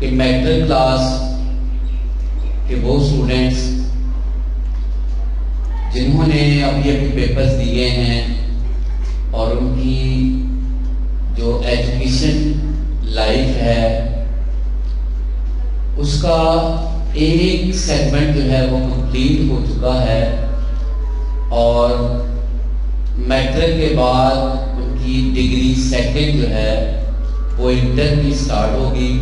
کہ matric class کے وہ اسٹوڈنٹس جنہوں نے ابھی پیپرز دیے ہیں اور ان کی جو ایجوکیشن لائف ہے اس کا ایک سیگمنٹ جو ہے وہ کمپلیٹ ہو چکا ہے اور میٹرک کے بعد ان کی ڈگری سیکنڈ جو ہے وہ انٹر کی سٹارٹ ہوگی.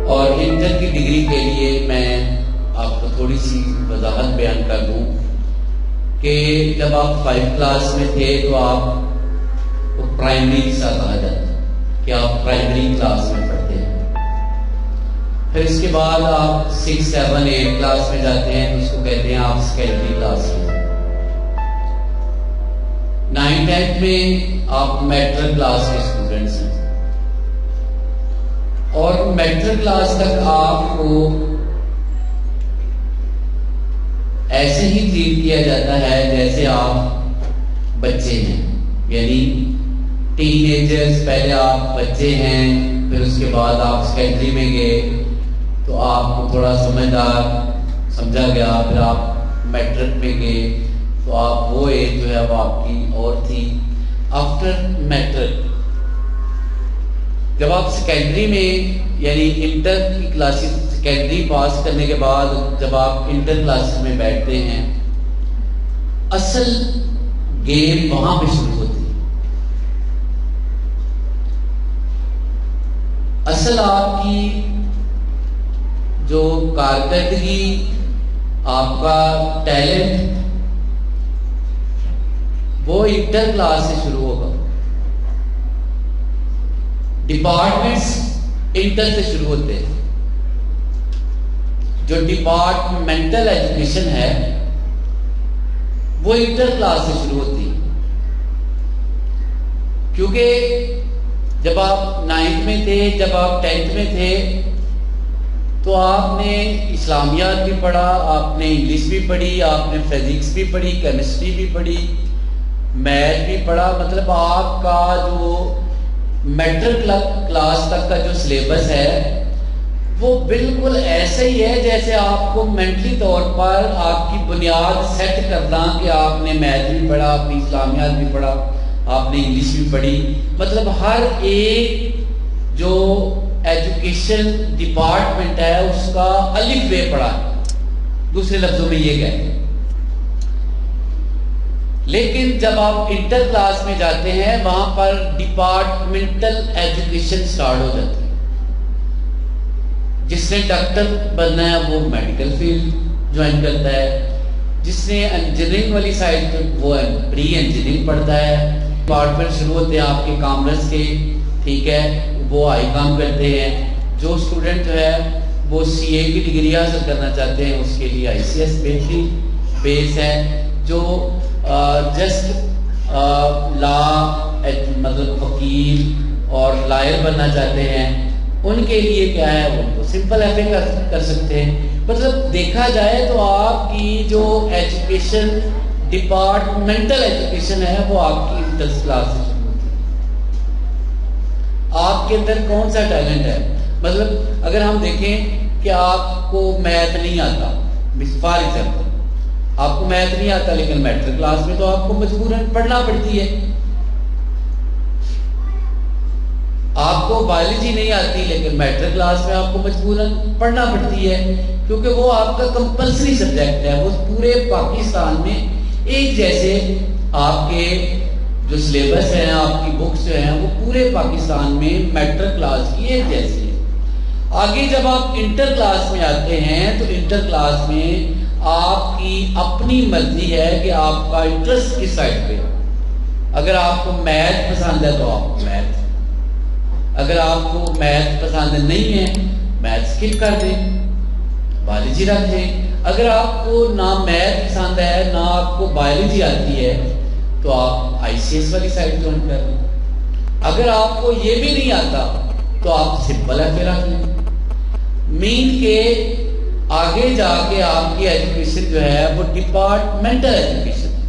اور انٹر کی ڈگری کے لیے میں آپ کو تھوڑی سی وضاحت بیان کر دوں کہ جب آپ 5 کلاس میں تھے تو آپ کو پرائمری حصہ کہا جاتا ہے کہ آپ پرائمری کلاس میں پڑھتے ہیں. پھر اس کے بعد آپ 6, 7, 8 کلاس میں جاتے ہیں تو اس کو کہتے ہیں آپ سیکنڈری کلاس میں. 9, 10 میں آپ میٹرک کلاس کے اسٹوڈنٹس ہیں اور میٹرک کلاس تک آپ کو ایسے ہی ٹریٹ کیا جاتا ہے جیسے آپ بچے ہیں. یعنی ٹین ایجرز، پہلے آپ بچے ہیں، پھر اس کے بعد آپ سیکنڈری میں گئے تو آپ کو تھوڑا سمجھا گیا، پھر آپ میٹرک میں گئے تو آپ وہ ایج جو ہے وہ آپ کی اور تھی. آفٹر میٹرک جب آپ سیکنڈری میں یعنی انٹر کی کلاسز سیکنڈری پاس کرنے کے بعد جب آپ انٹر کلاسز میں بیٹھتے ہیں اصل گیم وہاں پہ شروع ہوتی ہے. اصل آپ کی جو کارکردگی، آپ کا ٹیلنٹ وہ انٹر کلاس سے شروع ہوگا. ڈپارٹمنٹس انٹر سے شروع ہوتے ہیں. جو ڈپارٹمنٹل ایجوکیشن ہے وہ انٹر کلاس سے شروع ہوتی ہے. کیونکہ جب آپ 9th میں تھے، جب آپ 10th میں تھے تو آپ نے اسلامیات بھی پڑھا، آپ نے انگلش بھی پڑھی، آپ نے فزکس بھی پڑھی، کیمسٹری بھی پڑھی، میتھ بھی پڑھا. مطلب آپ کا جو میٹرک کلاس تک کا جو سلیبس ہے وہ بالکل ایسا ہی ہے جیسے آپ کو مینٹلی طور پر آپ کی بنیاد سیٹ کرنا کہ آپ نے میتھ بھی پڑھا، آپ نے اسلامیات بھی پڑھا، آپ نے انگلش بھی پڑھی. مطلب ہر ایک جو ایجوکیشن ڈپارٹمنٹ ہے اس کا الف بے پڑھا ہے. دوسرے لفظوں میں یہ کہتے ہیں. لیکن جب آپ انٹر کلاس میں جاتے ہیں وہاں پر ڈپارٹمنٹل ایجوکیشن سٹارٹ ہو جاتی ہے. جس نے ڈاکٹر بننا ہے وہ میڈیکل فیلڈ جوائن کرتا ہے، جس نے انجینئرنگ والی سائڈ وہ پری انجینئرنگ پڑھتا ہے. ڈپارٹمنٹ شروع ہوتے ہیں آپ کے کامرس کے، ٹھیک ہے، وہ آئی کام کرتے ہیں. جو اسٹوڈنٹ جو ہے وہ سی اے کی ڈگری حاصل کرنا چاہتے ہیں اس کے لیے آئی سی ایس بہترین بیس ہے. جو جسٹ لا مطلب وکیل اور لائر بننا چاہتے ہیں ان کے لیے کیا ہے وہ تو سمپل ایف اے کر سکتے ہیں. مطلب دیکھا جائے تو آپ کی جو ایجوکیشن ڈپارٹمنٹل ایجوکیشن ہے وہ آپ کی انٹر کلاس سے شروع ہوتی ہے. آپ کے اندر کون سا ٹیلنٹ ہے. مطلب اگر ہم دیکھیں کہ آپ کو میتھ نہیں آتا، فار ایگزامپل آپ کو میتھ نہیں آتا لیکن میٹرک کلاس میں تو آپ کو مجبوراً پڑھنا پڑتی ہے. آپ کو بایولوجی نہیں آتی لیکن میٹرک کلاس میں آپ کو مجبوراً پڑھنا پڑتی ہے کیونکہ وہ آپ کا کمپلسری سبجیکٹ ہے. وہ پورے پاکستان میں ایک جیسے آپ کے جو سلیبس ہیں، آپ کی بکس جو ہیں وہ پورے پاکستان میں میٹرک کلاس کی ایک جیسی ہے. آگے جب آپ انٹر کلاس میں آتے ہیں تو انٹر کلاس میں آپ کی اپنی مرضی ہے کہ آپ کا انٹرسٹ کس سائڈ پہ. اگر آپ کو میتھ پسند ہے تو آپ میتھ، اگر آپ کو میتھ پسند نہیں ہے میتھ اسکپ کر دیں، بایولوجی رکھ دیں. اگر آپ کو نہ میتھ پسند ہے نہ آپ کو بایولوجی آتی ہے تو آپ آئی سی ایس والی سائڈ جوائن کر لیں. اگر آپ کو یہ بھی نہیں آتا تو آپ سمپل ایف اے رکھ لیں. مین کے آگے جا کے آپ کی ایجوکیشن جو ہے وہ ڈپارٹمنٹل ایجوکیشن ہے.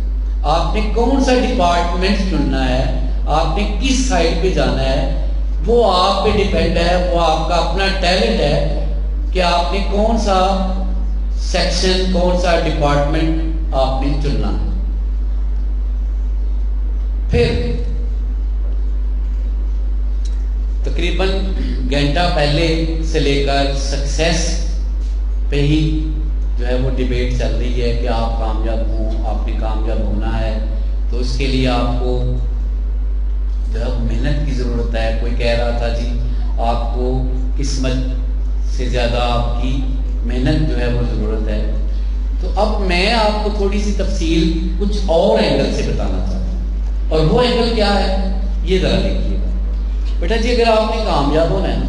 آپ نے کون سا ڈپارٹمنٹ چننا ہے، آپ نے کس سائڈ پہ جانا ہے، وہ آپ پہ ڈیپینڈ ہے، وہ آپ کا اپنا ٹیلنٹ ہے کہ آپ نے کون سا سیکشن، کون سا ڈپارٹمنٹ آپ نے چننا ہے۔ پھر تقریباً گھنٹہ پہلے سے لے کر سکسیس پہ ہی جو ہے وہ ڈیبیٹ چل رہی ہے کہ آپ کامیاب ہوں، آپ نے کامیاب ہونا ہے تو اس کے لیے آپ کو جو ہے محنت کی ضرورت ہے۔ کوئی کہہ رہا تھا جی آپ کو قسمت سے زیادہ آپ کی محنت جو ہے وہ ضرورت ہے۔ تو اب میں آپ کو تھوڑی سی تفصیل کچھ اور اینگل سے بتانا چاہتا ہوں، اور وہ اینگل کیا ہے یہ ذرا دیکھیے گا۔ بیٹا جی اگر آپ نے کامیاب ہونا ہے نا،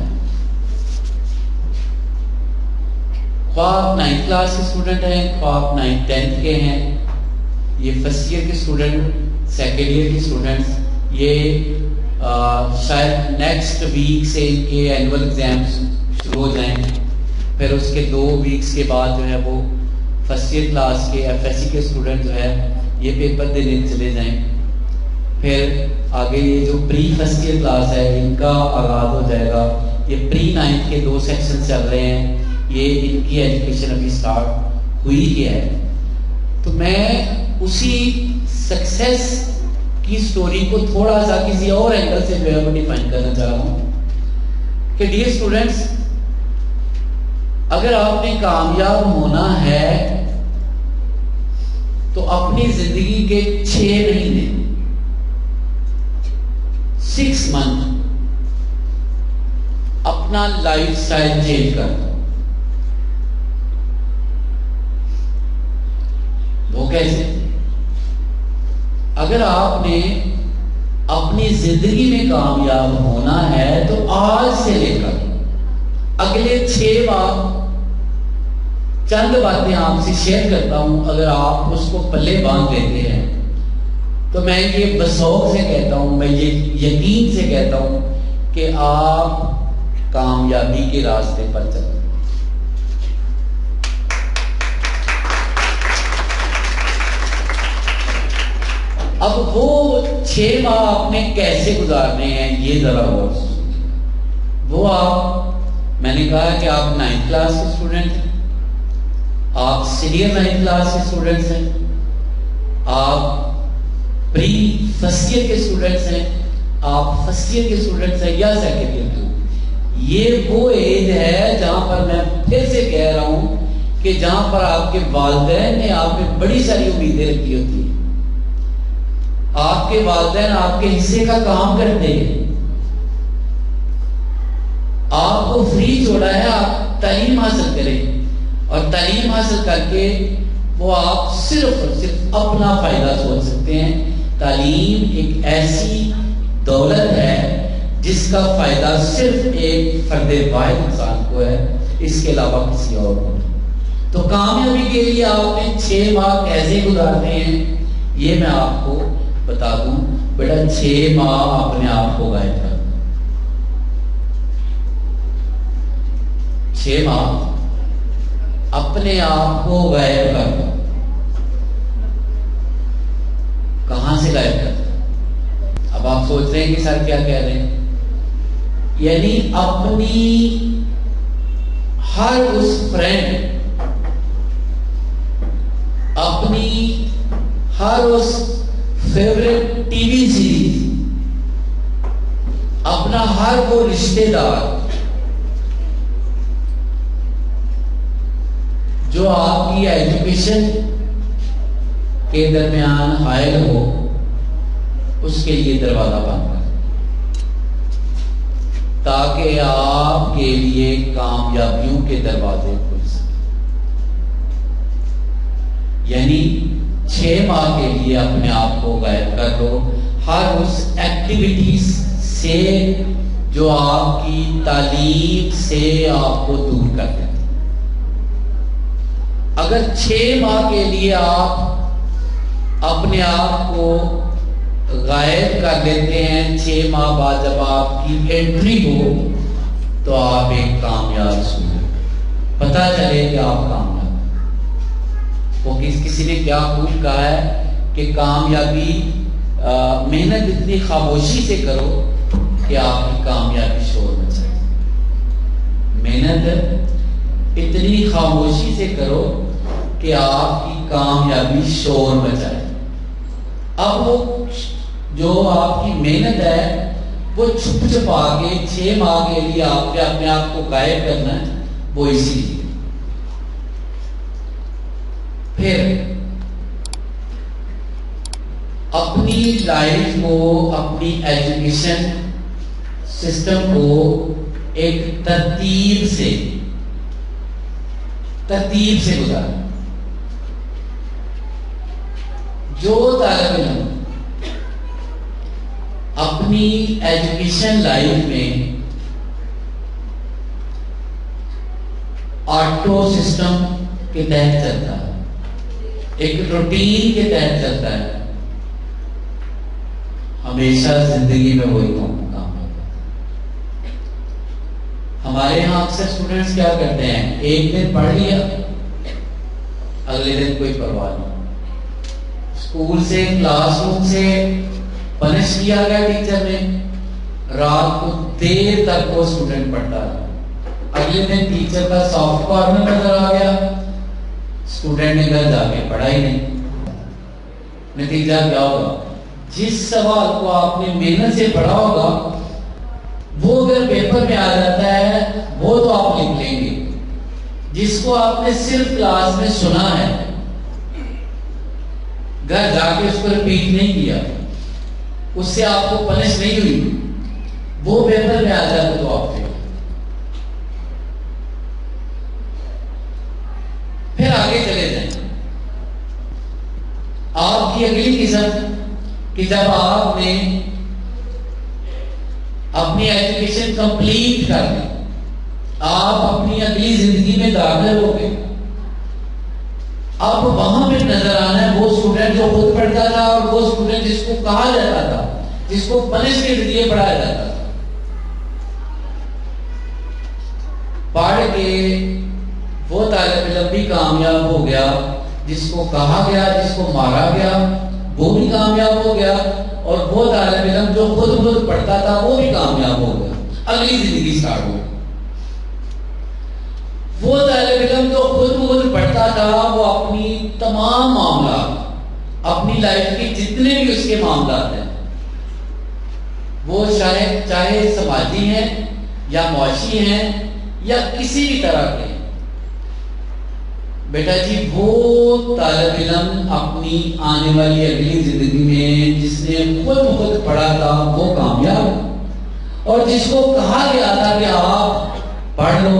خواہ آپ 9th کلاس کے اسٹوڈنٹ ہیں، خواہ آپ 9th 10th کے ہیں، یہ فرسٹ ایئر کے اسٹوڈنٹ، سیکنڈ ایئر کے اسٹوڈنٹس، یہ شاید نیکسٹ ویک سے ان کے اینول ایگزامس شروع ہو جائیں، پھر اس کے 2 ویکس کے بعد جو ہے وہ فرسٹ ایئر کلاس کے ایف ایس سی کے اسٹوڈنٹ جو ہے یہ پیپر دینے چلے جائیں، پھر آگے یہ جو پری فرسٹ ایئر کلاس ہے ان کا آغاز ہو جائے گا۔ یہ پری 9th کے 2 سیکشن چل رہے ہیں، یہ ان کی ایجوکیشن ابھی سٹارٹ ہوئی ہی ہے۔ تو میں اسی سکسیس کی سٹوری کو تھوڑا سا کسی اور اینگل سے جو ہے وہ ڈیفائن کرنا چاہ رہا ہوں کہ ڈیئر اسٹوڈنٹس، اگر آپ نے کامیاب ہونا ہے تو اپنی زندگی کے 6 مہینے 6 منتھ اپنا لائف سٹائل چینج کر دو۔ وہ کیسے؟ اگر آپ نے اپنی زندگی میں کامیاب ہونا ہے تو آج سے لے کر اگلے 6 ماہ چند باتیں آپ سے شیئر کرتا ہوں، اگر آپ اس کو پلے باندھ لیتے ہیں تو میں یہ بسوق سے کہتا ہوں، میں یہ یقین سے کہتا ہوں کہ آپ کامیابی کے راستے پر چلیں۔ اب وہ 6 ماہ آپ نے کیسے گزارنے ہیں یہ ذرا غور سے وہ میں نے کہا کہ آپ 9th کلاس کے اسٹوڈنٹ ہیں، آپ سینئر 9th کلاس کے اسٹوڈنٹس ہیں، آپ پری فرسٹ ایئر کے اسٹوڈنٹس ہیں، آپ فرسٹ ایئر کے اسٹوڈنٹس ہیں یا سیکنڈ ایئر کے۔ یہ وہ ایج ہے جہاں پر میں پھر سے کہہ رہا ہوں کہ جہاں پر آپ کے والدین نے آپ پہ بڑی ساری امیدیں رکھی ہوتی ہیں، آپ کے والدین آپ کے حصے کا کام کرتے ہیں، آپ کو فری چھوڑا ہے، آپ تعلیم حاصل کریں، اور تعلیم حاصل کر کے وہ آپ صرف اور صرف اپنا فائدہ سوچ سکتے ہیں۔ تعلیم ایک ایسی دولت ہے جس کا فائدہ صرف ایک فرد واحد انسان کو ہے، اس کے علاوہ کسی اور کو نہیں۔ تو کامیابی کے لیے آپ نے 6 ماہ کیسے گزارنے ہیں یہ میں آپ کو بتا دوں۔ بیٹا 6 ماہ اپنے آپ کو غائب کر دو، 6 ماہ اپنے آپ کو غائب کر دو۔ کہاں سے غائب کر دو؟ اب آپ سوچ رہے ہیں کہ سر کیا کہہ رہے ہیں؟ یعنی اپنی ہر اس فرینڈ، اپنی ہر اس فیوریٹ ٹی وی سیریز، اپنا ہر وہ رشتہ دار جو آپ کی ایجوکیشن کے درمیان حائل ہو، اس کے لیے دروازہ بند کر، تاکہ آپ کے لیے کامیابیوں کے دروازے کھل سکیں۔ یعنی 6 ماہ کے لیے اپنے آپ کو غائب کر دو ہر اس ایکٹیویٹیز سے جو آپ کی تعلیم سے آپ کو دور کر دیتے۔ اگر 6 ماہ کے لیے آپ اپنے آپ کو غائب کر دیتے ہیں، 6 ماہ بعد جب آپ کی انٹری ہو تو آپ ایک کامیاب سنیں، پتہ چلے کہ آپ کامیاب۔ وہ کسی نے کیا خوب کہا ہے کہ کامیابی محنت اتنی خاموشی سے کرو کہ آپ کی کامیابی شور مچائے. محنت اتنی خاموشی سے کرو کہ آپ کی کامیابی شور مچائے. اب وہ جو آپ کی محنت ہے وہ چھپ چھپا کے 6 ماہ کے لیے آپ نے اپنے آپ کو غائب کرنا ہے، وہ اسی لیے. پھر اپنی لائف کو، اپنی ایجوکیشن سسٹم کو ایک ترتیب سے گزاریں. جو طالب علم اپنی ایجوکیشن لائف میں آٹو سسٹم کے تحت چلتا ہے، ایک روٹین کے تحت چلتا ہے، ہمیشہ زندگی میں وہی کام ہوتا ہے. ہمارے یہاں اکثر اسٹوڈنٹس کیا کرتے ہیں، ایک دن پڑھ لیا، اگلے دن کوئی پرواہ نہیں. اسکول سے، کلاس روم سے پنش کیا گیا ٹیچر نے، رات کو دیر تک وہ اسٹوڈنٹ پڑھتا ہے. اگلے دن ٹیچر کا سافٹ کارنر نظر آ گیا، اسٹوڈنٹ نے گھر جا کے پڑھا ہی نہیں. نتیجہ کیا ہوگا؟ جس سوال کو آپ نے محنت سے پڑھا ہوگا وہ اگر پیپر میں آ جاتا ہے وہ تو آپ لکھ لیں گے. جس کو آپ نے صرف کلاس میں سنا ہے، گھر جا کے اس کو ریپیٹ نہیں کیا، اس سے آپ کو پنش نہیں ہوئی، وہ پیپر میں آ جاتا تو آپ فیل. پھر آگے چلے جائیں. آپ کی اگلی قسم کہ جب آپ نے اپنی ایجوکیشن کمپلیٹ کر لی، آپ اپنی اگلی زندگی میں داخل ہو گئے، اب وہاں پہ نظر آنا ہے وہ اسٹوڈنٹ جو خود پڑھتا تھا اور وہ اسٹوڈنٹ جس کو کہا جاتا تھا، جس کو پنش کے ذریعے پڑھایا جاتا تھا. پڑھ کے وہ طالب علم بھی کامیاب ہو گیا، جس کو کہا گیا، جس کو مارا گیا وہ بھی کامیاب ہو گیا، اور وہ طالب علم جو خود پڑھتا تھا وہ بھی کامیاب ہو گیا. اگلی زندگی سٹارٹ ہو. وہ طالب علم جو خود پڑھتا تھا وہ اپنی تمام معاملات، اپنی لائف کے جتنے بھی اس کے معاملات ہیں، وہ شاید چاہے سماجی ہیں یا معاشی ہیں یا کسی بھی طرح کے، بیٹا جی وہ طالب علم اپنی آنے والی اگلی زندگی میں جس نے خود پڑھا تھا وہ کامیاب، اور جس کو کہا گیا تھا کہ آپ پڑھ لو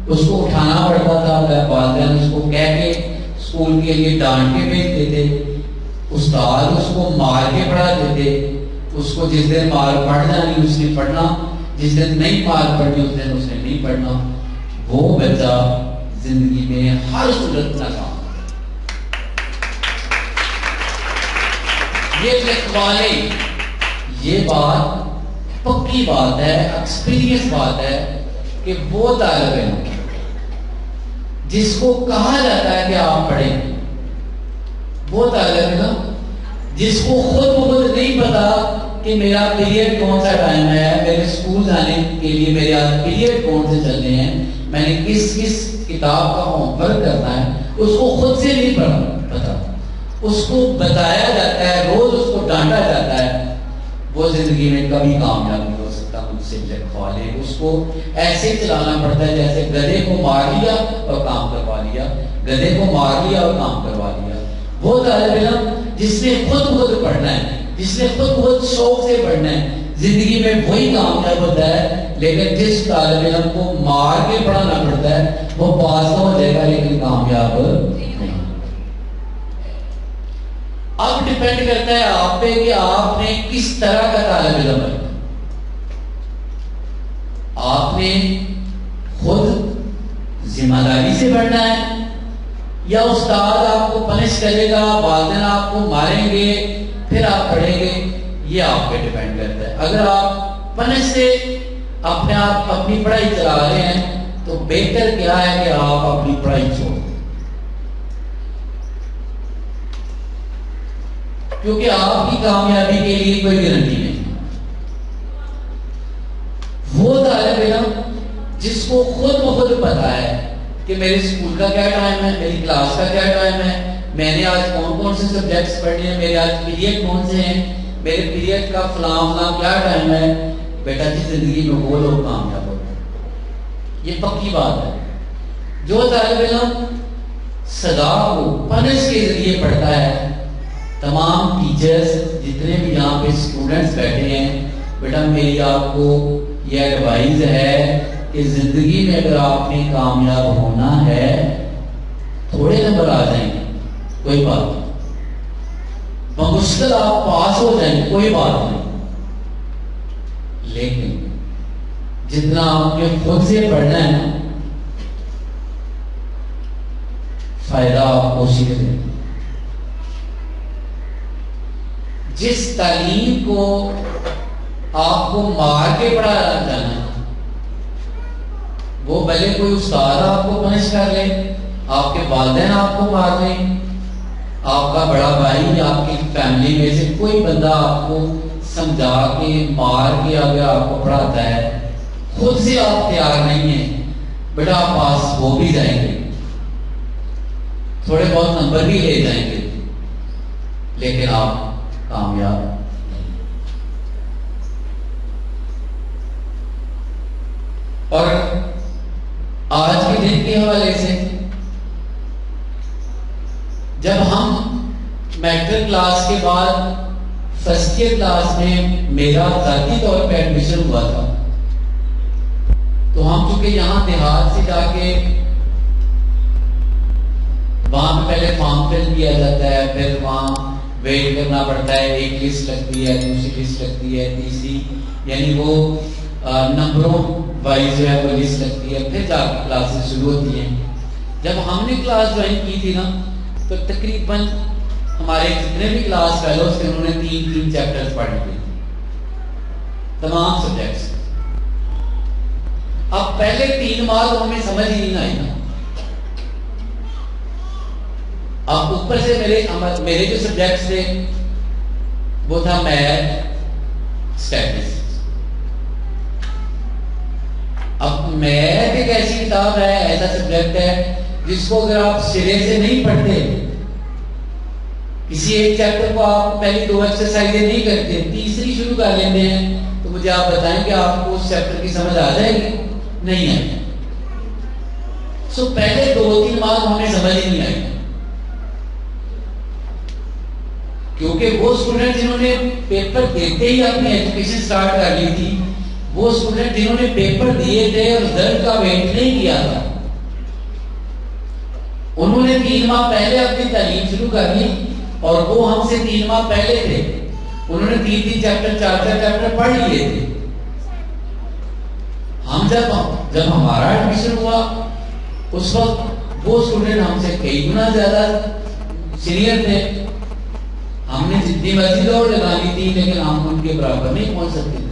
اس کو اٹھانا پڑتا تھا. والدین اس کو کہہ کے اسکول کے لیے ڈانٹ کے بھیجتے تھے، استاد اس کو مار کے پڑھاتے تھے. اس کو جس دن مار پڑھنا نہیں اس نے پڑھنا، جس دن نہیں مار پڑھنی اس دن اس نے نہیں پڑھنا. وہ بچہ زندگی میں ہر صورت ناکام. یہ لکھوانے، یہ بات پکی بات ہے، ایکسپیرینس بات ہے کہ وہ طالب علم جس کو کہا جاتا ہے کہ آپ پڑھیں، وہ طالب علم جس کو خود نہیں پتا کہ میرا پیریڈ کون سا ٹائم ہے، میرے اسکول جانے کے لیے میرے پیریڈ کون سے چلنے ہیں، میں نے کس کتاب کا ہوم ورک کرنا ہے، اس کو خود سے نہیں پتا. اس کو بتایا جاتا ہے، روز اس کو ڈانٹا جاتا ہے. وہ زندگی میں کبھی کامیاب نہیں ہو سکتا. مجھ سے لکھوا لے، اس کو ایسے چلانا پڑتا ہے جیسے گدھے کو مار لیا اور کام کروا لیا، گدھے کو مار لیا اور کام کروا لیا. وہ طالب علم جس نے خود پڑھنا ہے، جس نے خود شوق سے پڑھنا ہے، زندگی میں وہی کامیاب ہوتا ہے. لیکن جس طالب علم کو مار کے پڑھانا پڑتا ہے وہ پاس تو ہو جائے گا لیکن کامیاب نہیں. اب ڈیپینڈ کرتا ہے آپ پہ کہ آپ نے کس طرح کا طالب علم بننا. آپ نے خود ذمہ داری سے پڑھنا ہے یا استاد آپ کو پنش کرے گا، والدین آپ کو ماریں گے پھر آپ پڑھیں گے. یہ آپ پہ ڈیپینڈ کرتا ہے. اگر آپ پنش سے اپنے آپ اپنی پڑھائی چلا رہے ہیں تو بہتر کیا ہے کہ آپ اپنی پڑھائی چھوڑ دیں، کیونکہ آپ کی کامیابی کے لیے کوئی گارنٹی نہیں. کو خود بخود پتا ہے کہ میرے اسکول کا کیا ٹائم ہے، میری کلاس کا کیا ٹائم ہے، میں نے آج کون کون سے سبجیکٹس پڑھنے ہیں، میرے آج پیریڈ کون سے ہیں، میرے پیریڈ کا فلاں کیا ٹائم ہے، بیٹا جی زندگی میں وہ لوگ کامیاب ہوتے ہیں۔ یہ پکی بات ہے۔ جو طالب علم سزا کو پنش کے ذریعے پڑھتا ہے، تمام ٹیچرز جتنے بھی یہاں پہ اسٹوڈنٹس بیٹھے ہیں، بیٹا میری آپ کو یہ ایڈوائز ہے کہ زندگی میں اگر آپ نے کامیاب ہونا ہے، تھوڑے نمبر آ جائیں گے کوئی بات نہیں، بمشکل آپ پاس ہو جائیں گے کوئی بات نہیں، لیکن جتنا آپ نے خود سے پڑھنا ہے نا، فائدہ آپ کو اسی کے دیں۔ جس تعلیم کو آپ کو مار کے پڑھانا جانا ہے، وہ بھلے کوئی استاد آپ کو پنش کر لے، آپ کے والدین آپ کو مار لیں، آپ کا بڑا بھائی یا آپ کی فیملی میں سے کوئی بندہ آپ کو سمجھا کے مار کے اگر آپ کو پڑھاتا ہے، خود سے آپ تیار نہیں ہیں، بیٹا آپ پاس ہو بھی جائیں گے، تھوڑے بہت نمبر بھی لے جائیں گے، لیکن آپ کامیاب۔ اور آج کے دن کے حوالے سے جب ہم میٹرک کلاس کے بعد فرسٹ ایئر کلاس میں میرا ذاتی طور پہ ایڈمیشن ہوا تھا، تو ہم چونکہ یہاں دیہات سے جا کے وہاں پہ پہلے فارم فل کیا جاتا ہے، پھر وہاں ویٹ کرنا پڑتا ہے، ایک لسٹ لگتی ہے، دوسری لسٹ لگتی ہے، تیسری، یعنی وہ نمبروں وائز جو ہے وہ لسٹ لگتی ہے، پھر جا کے کلاسز شروع ہوتی ہیں۔ جب ہم نے کلاس جوائن کی تھی نا، تو تقریباً ہمارے جتنے بھی کلاس فیلوز تھے انہوں نے 3 چیپٹرز پڑھ لیے، تمام سبجیکٹس۔ اب پہلے 3 ماہ تو ہمیں سمجھ ہی نہیں آئی نا، اب اوپر سے میرے جو سبجیکٹس تھے وہ تھا میتھ، اسٹیٹسٹکس۔ اب میتھ ایک ایسی کتاب ہے، ایسا سبجیکٹ ہے جس کو اگر آپ سرے سے نہیں پڑھتے، کسی ایک چیپٹر کو آپ پہلی 2 ایکسرسائزیں نہیں کرتے، تیسری شروع کر لیتے ہیں، تو مجھے آپ بتائیں کہ آپ کو اس چیپٹر کی سمجھ آ جائے گی؟ نہیں آئے گی۔ سو پہلے 2-3 ماہ ہمیں سمجھ ہی نہیں آئی، کیونکہ وہ اسٹوڈنٹ جنہوں نے پیپر دیتے ہی اپنی ایجوکیشن سٹارٹ کر لی تھی، وہ اسٹوڈنٹ جنہوں نے پیپر دیے تھے اور رزلٹ کا ویٹ نہیں کیا تھا، انہوں نے 3 ماہ پہلے اپنی تعلیم شروع کر لی، اور وہ ہم سے 3 ماہ پہلے تھے، انہوں نے 3 چیپٹر 4 چیپٹر پڑھ لیے تھے۔ ہم جب ہمارا ایڈمیشن ہوا اس وقت وہ اسٹوڈنٹ ہم سے کئی گنا زیادہ سینئر تھے، ہم نے جتنی مرضی دوڑ لگانی تھی لیکن ہم ان کے برابر نہیں پہنچ سکتے تھے۔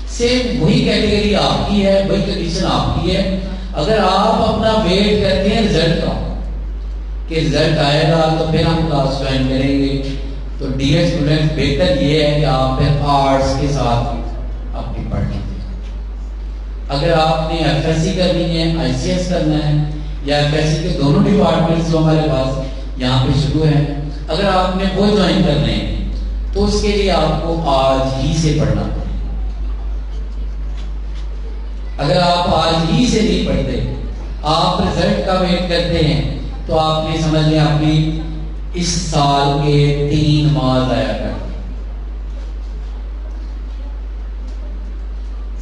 سیم وہی کیٹیگری آپ کی ہے، وہی کنڈیشن آپ کی ہے۔ اگر آپ اپنا ویٹ کرتے ہیں رزلٹ کا کہ رزلٹ آئے گا تو پھر ہم کلاس جوائن کریں گے، تو ڈیئر اسٹوڈنٹ بہتر یہ ہے کہ آپ پھر آرٹس کے ساتھ اپنی پڑھ لیجیے۔ اگر آپ نے ایف ایس سی کرنی ہے، آئی سی ایس کرنا ہے، یا ایف ایس سی کے دونوں ڈپارٹمنٹس جو ہمارے پاس یہاں پہ شروع ہیں، اگر آپ نے وہ جوائن کرنے ہیں تو اس کے لیے آپ کو آج ہی سے پڑھنا پڑے۔ اگر آپ آج ہی سے نہیں پڑھتے، آپ رزلٹ کا ویٹ کرتے ہیں، تو آپ نے سمجھ لیں اپنی اس سال کے 3 ماہ ضائع کر دیے۔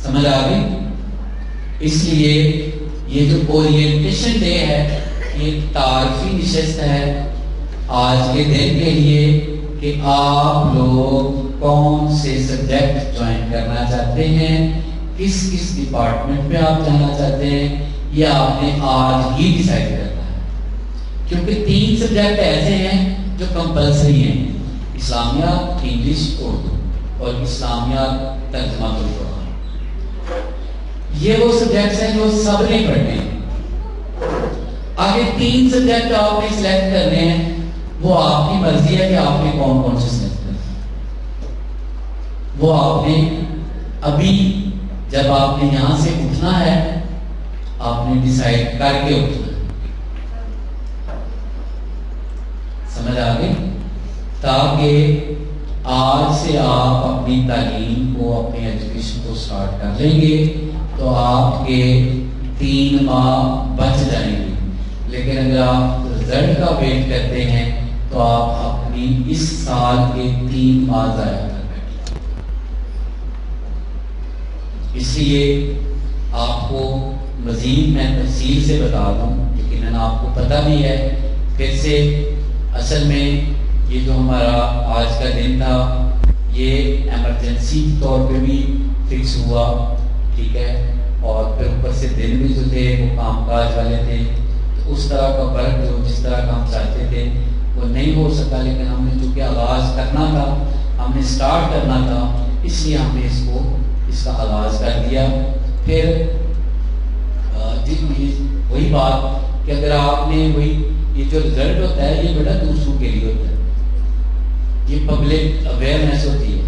سمجھ آ گئی؟ اس لیے یہ جو اورینٹیشن ڈے ہے، یہ تعارفی نشست ہے آج کے دن کے لیے کہ آپ لوگ کون سے سبجیکٹ جوائن کرنا چاہتے ہیں، کس ڈپارٹمنٹ میں آپ جانا چاہتے ہیں، یہ آپ نے آج ہی ڈیسائیڈ کرنا ہے۔ کیونکہ 3 سبجیکٹ ایسے ہیں جو کمپلسری ہیں، اسلامیات، انگلش، اردو، اور اسلامیات ترجمہ قرآن۔ یہ وہ سبجیکٹس ہیں جو سب نے پڑھنے ہیں۔ آگے 3 سبجیکٹ آپ نے سلیکٹ کرنے ہیں، وہ آپ کی مرضی ہے کہ آپ نے کون کون سے سلیکٹ کرنے، وہ آپ نے ابھی جب آپ نے یہاں سے اٹھنا ہے آپ نے ڈیسائیڈ کر کے اٹھنا، سمجھ آ گئی؟ تاکہ آج سے آپ اپنی تعلیم کو، اپنی ایجوکیشن کو سٹارٹ کر لیں گے تو آپ کے 3 ماہ بچ جائیں گے. لیکن اگر آپ رزلٹ کا ویٹ کرتے ہیں تو آپ اپنی اس سال کے 3 ماہ ضائع کر بیٹھیں. اس لیے آپ کو مزید میں تفصیل سے بتا دوں، لیکن آپ کو پتہ بھی ہے پھر سے. اصل میں یہ جو ہمارا آج کا دن تھا یہ ایمرجنسی طور پہ بھی فکس ہوا، ٹھیک ہے، اور پھر اوپر سے دن بھی جو تھے وہ کام کاج والے تھے، تو اس طرح کا ورک جو جس طرح کا ہم چاہتے تھے وہ نہیں ہو سکا. لیکن ہم نے چونکہ آغاز کرنا تھا، ہم نے اسٹارٹ کرنا تھا، اس لیے ہم نے اس کا آغاز کر دیا. پھر وہی بات کہ اگر آپ نے یہ جو رزلٹ ہوتا ہے یہ بڑا دوسروں کے لیے ہوتا ہے، یہ پبلک اویئرنیس ہوتی ہے.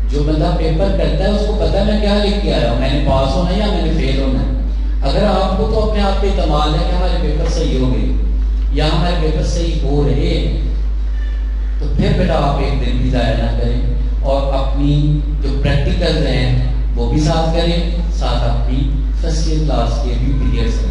جو بندہ پیپر کرتا ہے اس کو پتا ہے میں کیا لکھ کے آیا ہوں، میں نے پاس ہونا ہے یا میں نے فیل ہونا ہے. اگر آپ کو تو اپنے آپ پہ اعتماد ہے کہ ہمارے پیپر صحیح ہو گئے یا ہمارے پیپر صحیح ہو رہے ہیں، تو پھر بیٹا آپ ایک دن بھی ضائع نہ کریں اور اپنی جو پریکٹیکل ہیں وہ بھی ساتھ کریں، ساتھ اپنی فرسٹ ایئر کلاس کے بھی پیریڈ سے